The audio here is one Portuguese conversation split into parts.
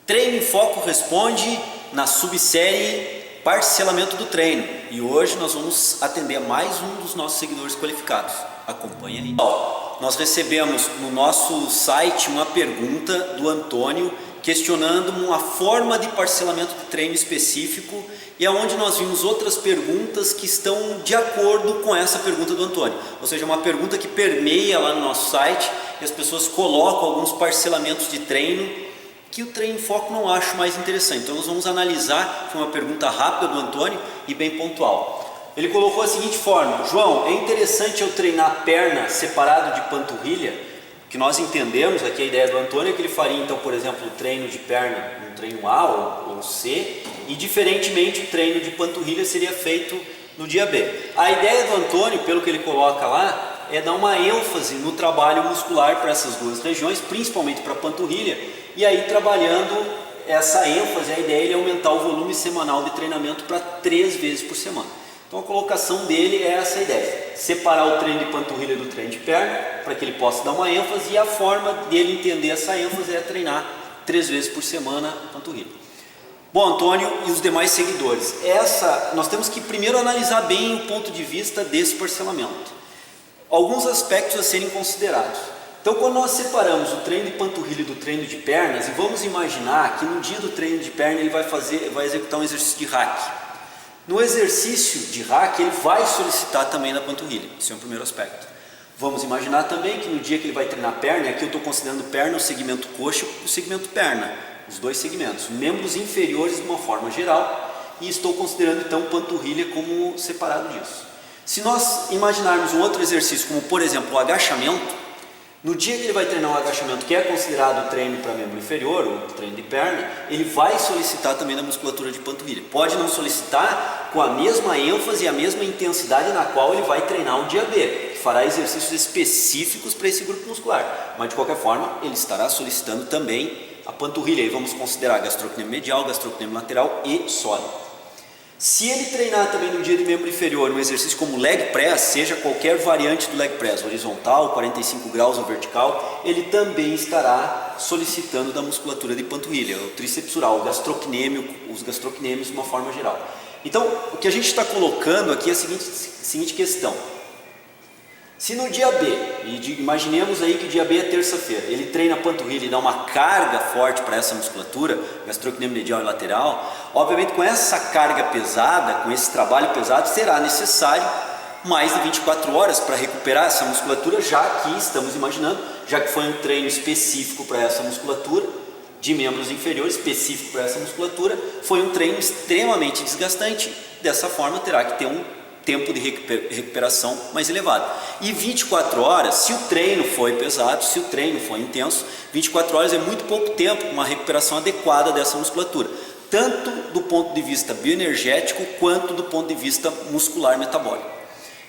Treino em Foco responde na subsérie Parcelamento do Treino. E hoje nós vamos atender mais um dos nossos seguidores qualificados. Acompanhe aí. Nós recebemos no nosso site uma pergunta do Antônio questionando uma forma de parcelamento de treino específico, e aonde nós vimos outras perguntas que estão de acordo com essa pergunta do Antônio. Ou seja, uma pergunta que permeia lá no nosso site e as pessoas colocam alguns parcelamentos de treino que o treino em foco não acho mais interessante. Então nós vamos analisar. Foi uma pergunta rápida do Antônio e bem pontual. Ele colocou a seguinte forma: João, é interessante eu treinar perna separado de panturrilha? O que nós entendemos aqui, a ideia do Antônio é que ele faria então, por exemplo, o treino de perna no treino A ou C, e diferentemente o treino de panturrilha seria feito no dia B. A ideia do Antônio, pelo que ele coloca lá, é dar uma ênfase no trabalho muscular para essas duas regiões, principalmente para a panturrilha, e aí trabalhando essa ênfase, a ideia é aumentar o volume semanal de treinamento para 3 vezes por semana. Então a colocação dele é essa ideia: separar o treino de panturrilha do treino de perna, para que ele possa dar uma ênfase, e a forma dele entender essa ênfase é treinar 3 vezes por semana panturrilha. Bom, Antônio e os demais seguidores, nós temos que primeiro analisar bem o ponto de vista desse parcelamento. Alguns aspectos a serem considerados. Então, quando nós separamos o treino de panturrilha do treino de pernas, e vamos imaginar que no dia do treino de perna ele vai executar um exercício de hack. No exercício de hack ele vai solicitar também na panturrilha. Esse é o primeiro aspecto. Vamos imaginar também que no dia que ele vai treinar perna, aqui eu estou considerando perna o segmento coxa e o segmento perna, os dois segmentos, membros inferiores de uma forma geral, e estou considerando então panturrilha como separado disso. Se nós imaginarmos um outro exercício, como por exemplo o agachamento, no dia que ele vai treinar um agachamento que é considerado treino para membro inferior, ou treino de perna, ele vai solicitar também na musculatura de panturrilha. Pode não solicitar com a mesma ênfase e a mesma intensidade na qual ele vai treinar o dia B, que fará exercícios específicos para esse grupo muscular, mas de qualquer forma ele estará solicitando também a panturrilha. Aí vamos considerar gastrocnêmio medial, gastrocnêmio lateral e sólido. Se ele treinar também no dia de membro inferior um exercício como leg press, seja qualquer variante do leg press, horizontal, 45 graus ou vertical, ele também estará solicitando da musculatura de panturrilha, o tríceps oral, o gastrocnêmio, os gastrocnêmios de uma forma geral. Então, o que a gente está colocando aqui é a seguinte questão: se no dia B, imaginemos aí que o dia B é terça-feira, ele treina a panturrilha e dá uma carga forte para essa musculatura, gastrocnêmio medial e lateral, obviamente com essa carga pesada, com esse trabalho pesado, será necessário mais de 24 horas para recuperar essa musculatura, já que estamos imaginando, já que foi um treino específico para essa musculatura, de membros inferiores, específico para essa musculatura, foi um treino extremamente desgastante. Dessa forma terá que ter um tempo de recuperação mais elevado. E 24 horas, se o treino foi pesado, se o treino foi intenso, 24 horas é muito pouco tempo para uma recuperação adequada dessa musculatura, tanto do ponto de vista bioenergético quanto do ponto de vista muscular metabólico.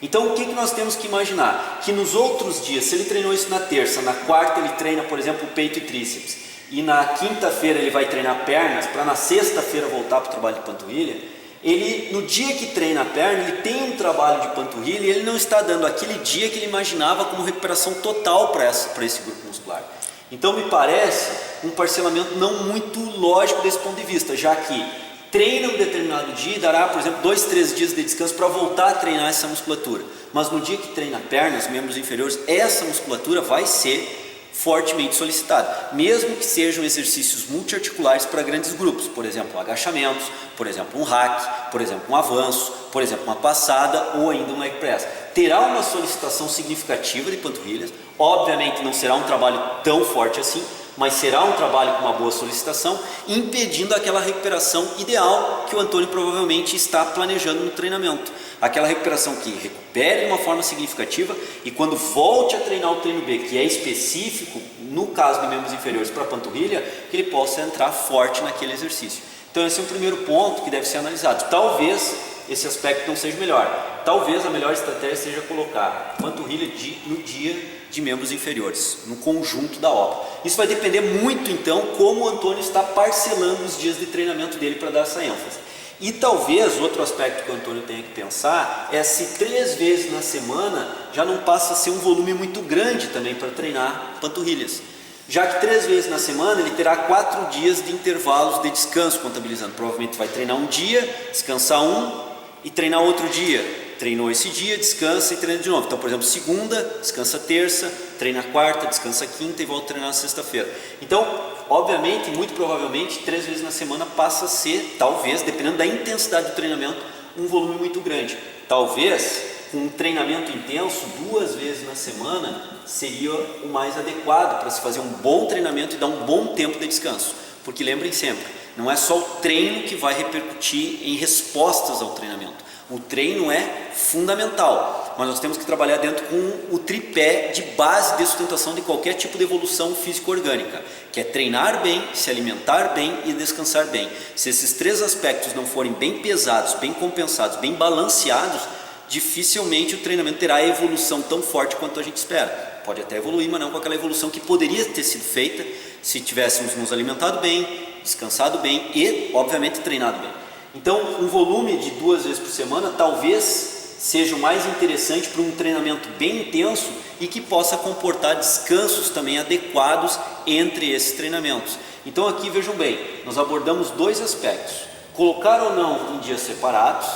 Então o que nós temos que imaginar? Que nos outros dias, se ele treinou isso na terça, na quarta ele treina, por exemplo, peito e tríceps, e na quinta-feira ele vai treinar pernas, para na sexta-feira voltar para o trabalho de panturrilha, ele, no dia que treina a perna, ele tem um trabalho de panturrilha e ele não está dando aquele dia que ele imaginava como recuperação total para esse grupo muscular. Então me parece um parcelamento não muito lógico desse ponto de vista, já que treina um determinado dia e dará, por exemplo, 2, 3 dias de descanso para voltar a treinar essa musculatura. Mas no dia que treina pernas, membros inferiores, essa musculatura vai ser fortemente solicitada, mesmo que sejam exercícios multiarticulares para grandes grupos, por exemplo, agachamentos, por exemplo, um hack, por exemplo, um avanço, por exemplo, uma passada ou ainda um leg press. Terá uma solicitação significativa de panturrilhas, obviamente não será um trabalho tão forte assim, mas será um trabalho com uma boa solicitação, impedindo aquela recuperação ideal que o Antônio provavelmente está planejando no treinamento. Aquela recuperação que recupere de uma forma significativa e quando volte a treinar o treino B, que é específico, no caso de membros inferiores para a panturrilha, que ele possa entrar forte naquele exercício. Então esse é o primeiro ponto que deve ser analisado. Talvez esse aspecto não seja melhor. Talvez a melhor estratégia seja colocar panturrilha no dia de membros inferiores, no conjunto da obra. Isso vai depender muito então como o Antônio está parcelando os dias de treinamento dele para dar essa ênfase. E talvez outro aspecto que o Antônio tenha que pensar é se 3 vezes na semana já não passa a ser um volume muito grande também para treinar panturrilhas. Já que 3 vezes na semana ele terá 4 dias de intervalos de descanso, contabilizando. Provavelmente vai treinar um dia, descansar um e treinar outro dia. Treinou esse dia, descansa e treina de novo. Então, por exemplo, segunda, descansa terça, treina quarta, descansa quinta e volta a treinar na sexta-feira. Então, obviamente, muito provavelmente, 3 vezes na semana passa a ser, talvez, dependendo da intensidade do treinamento, um volume muito grande. Talvez, com um treinamento intenso, 2 vezes na semana, seria o mais adequado para se fazer um bom treinamento e dar um bom tempo de descanso. Porque lembrem sempre, não é só o treino que vai repercutir em respostas ao treinamento. O treino é fundamental, mas nós temos que trabalhar dentro com o tripé de base de sustentação de qualquer tipo de evolução físico-orgânica, que é treinar bem, se alimentar bem e descansar bem. Se esses 3 aspectos não forem bem pesados, bem compensados, bem balanceados, dificilmente o treinamento terá a evolução tão forte quanto a gente espera. Pode até evoluir, mas não com aquela evolução que poderia ter sido feita se tivéssemos nos alimentado bem, descansado bem e, obviamente, treinado bem. Então, um volume de 2 vezes por semana talvez seja o mais interessante para um treinamento bem intenso e que possa comportar descansos também adequados entre esses treinamentos. Então aqui vejam bem, nós abordamos 2 aspectos: colocar ou não em dias separados,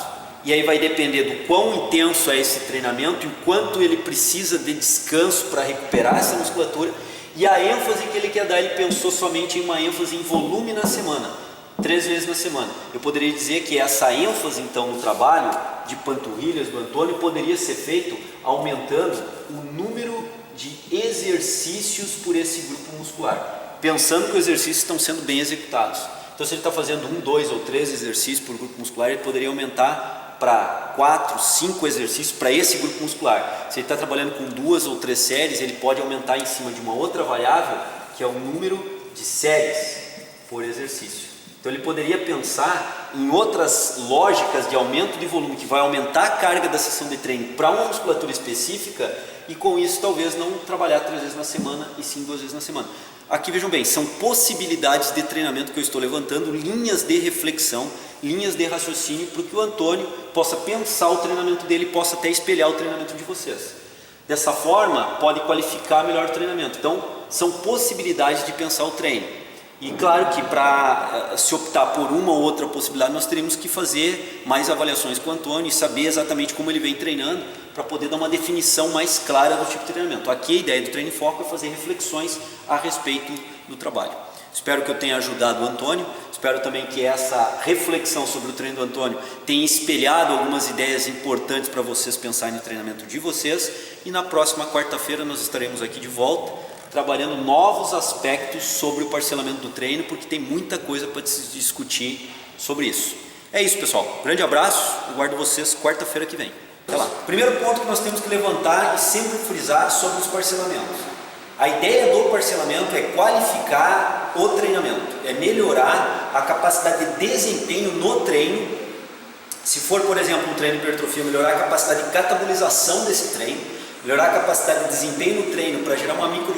e aí vai depender do quão intenso é esse treinamento e o quanto ele precisa de descanso para recuperar essa musculatura, e a ênfase que ele quer dar. Ele pensou somente em uma ênfase em volume na semana, 3 vezes na semana. Eu poderia dizer que essa ênfase então no trabalho de panturrilhas do Antônio poderia ser feito aumentando o número de exercícios por esse grupo muscular, pensando que os exercícios estão sendo bem executados. Então, se ele está fazendo 1, 2 ou 3 exercícios por grupo muscular, ele poderia aumentar para 4, 5 exercícios para esse grupo muscular. Se ele está trabalhando com 2 ou 3 séries, ele pode aumentar em cima de uma outra variável, que é o número de séries por exercício. Então ele poderia pensar em outras lógicas de aumento de volume que vai aumentar a carga da sessão de treino para uma musculatura específica, e com isso talvez não trabalhar 3 vezes na semana e sim 2 vezes na semana. Aqui vejam bem, são possibilidades de treinamento que eu estou levantando, linhas de reflexão, linhas de raciocínio, para que o Antônio possa pensar o treinamento dele e possa até espelhar o treinamento de vocês. Dessa forma, pode qualificar melhor o treinamento. Então, são possibilidades de pensar o treino. E claro que para se optar por uma ou outra possibilidade, nós teríamos que fazer mais avaliações com o Antônio e saber exatamente como ele vem treinando, para poder dar uma definição mais clara do tipo de treinamento. Aqui a ideia do Treino em Foco é fazer reflexões a respeito do trabalho. Espero que eu tenha ajudado o Antônio, espero também que essa reflexão sobre o treino do Antônio tenha espelhado algumas ideias importantes para vocês pensarem no treinamento de vocês, e na próxima quarta-feira nós estaremos aqui de volta, trabalhando novos aspectos sobre o parcelamento do treino, porque tem muita coisa para se discutir sobre isso. É isso, pessoal. Grande abraço, aguardo vocês quarta-feira que vem. Até lá. Primeiro ponto que nós temos que levantar e sempre frisar sobre os parcelamentos. A ideia do parcelamento é qualificar o treinamento, é melhorar a capacidade de desempenho no treino. Se for, por exemplo, um treino de hipertrofia, melhorar a capacidade de catabolização desse treino, melhorar a capacidade de desempenho no treino para gerar uma micro